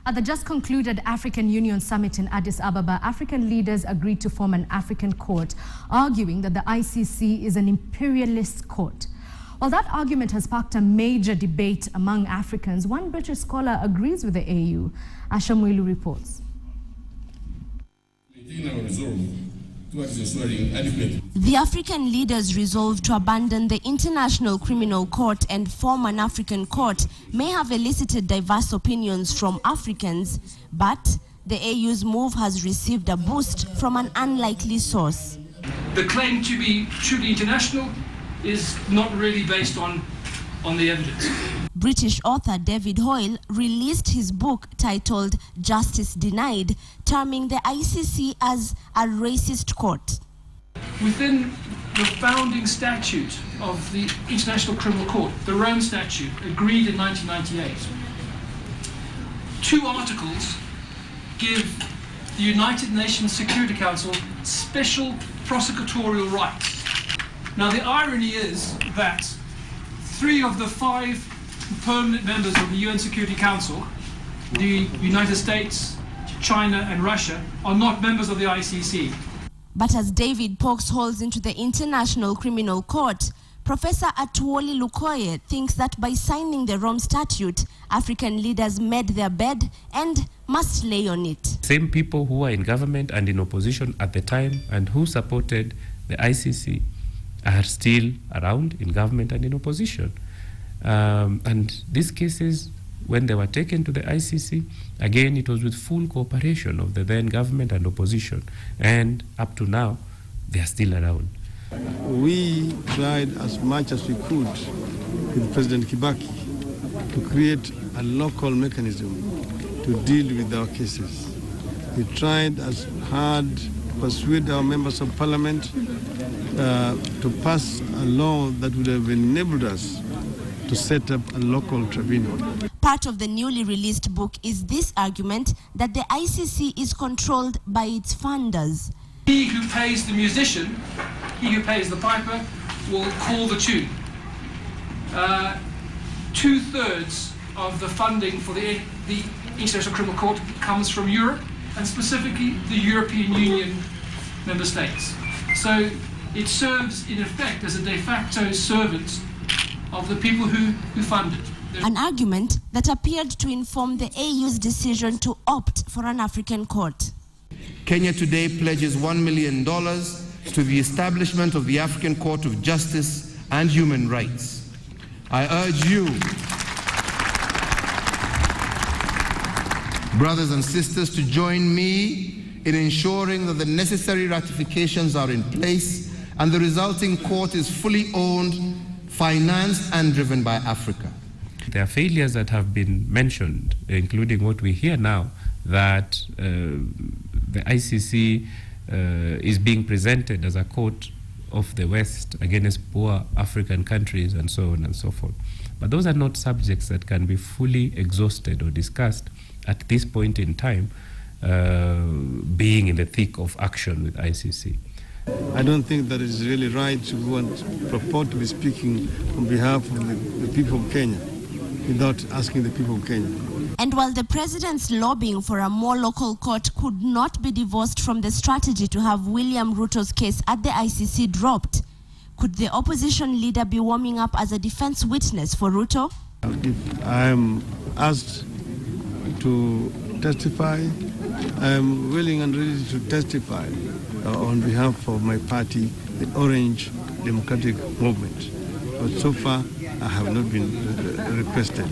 At the just concluded African Union Summit in Addis Ababa, African leaders agreed to form an African court, arguing that the ICC is an imperialist court. While that argument has sparked a major debate among Africans, one British scholar agrees with the AU. Ashamwilu reports. The African leaders' resolve to abandon the International Criminal Court and form an African court may have elicited diverse opinions from Africans, but the AU's move has received a boost from an unlikely source. The claim to be truly international is not really based on the evidence. British author David Hoyle released his book titled Justice Denied, terming the ICC as a racist court. Within the founding statute of the International Criminal Court, the Rome Statute, agreed in 1998, 2 articles give the United Nations Security Council special prosecutorial rights. Now the irony is that 3 of the 5 permanent members of the UN Security Council, the United States, China and Russia, are not members of the ICC. But as David pokes holes into the International Criminal Court, Professor Atuoli Lukoye thinks that by signing the Rome Statute, African leaders made their bed and must lay on it. Same people who were in government and in opposition at the time and who supported the ICC are still around in government and in opposition. And these cases, when they were taken to the ICC, again, it was with full cooperation of the then government and opposition. And up to now, they are still around. We tried as much as we could with President Kibaki to create a local mechanism to deal with our cases. We tried as hard to persuade our members of parliament to pass a law that would have enabled us to set up a local tribunal. Part of the newly released book is this argument that the ICC is controlled by its funders. He who pays the musician, he who pays the piper, will call the tune. 2/3 of the funding for the International Criminal Court comes from Europe, and specifically the European Union member states. So it serves, in effect, as a de facto servant of the people who fund it. An argument that appeared to inform the AU's decision to opt for an African court. Kenya today pledges $1 million to the establishment of the African Court of Justice and Human Rights. I urge you, brothers and sisters, to join me in ensuring that the necessary ratifications are in place and the resulting court is fully owned, financed and driven by Africa. There are failures that have been mentioned, including what we hear now, that the ICC is being presented as a court of the West against poor African countries and so on and so forth. But those are not subjects that can be fully exhausted or discussed at this point in time, being in the thick of action with ICC. I don't think that it is really right to go and purport to be speaking on behalf of the people of Kenya without asking the people of Kenya. And while the president's lobbying for a more local court could not be divorced from the strategy to have William Ruto's case at the ICC dropped, could the opposition leader be warming up as a defense witness for Ruto? If I am asked to testify, I am willing and ready to testify on behalf of my party, the Orange Democratic Movement. But so far, I have not been requested.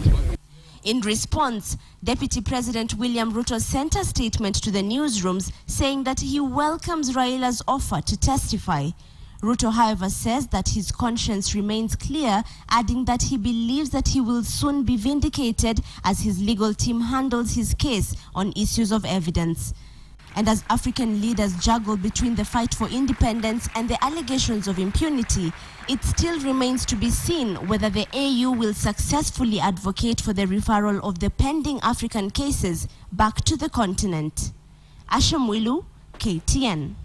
In response, Deputy President William Ruto sent a statement to the newsrooms saying that he welcomes Raila's offer to testify. Ruto, however, says that his conscience remains clear, adding that he believes that he will soon be vindicated as his legal team handles his case on issues of evidence. And as African leaders juggle between the fight for independence and the allegations of impunity, it still remains to be seen whether the AU will successfully advocate for the referral of the pending African cases back to the continent. Ashamwilu, KTN.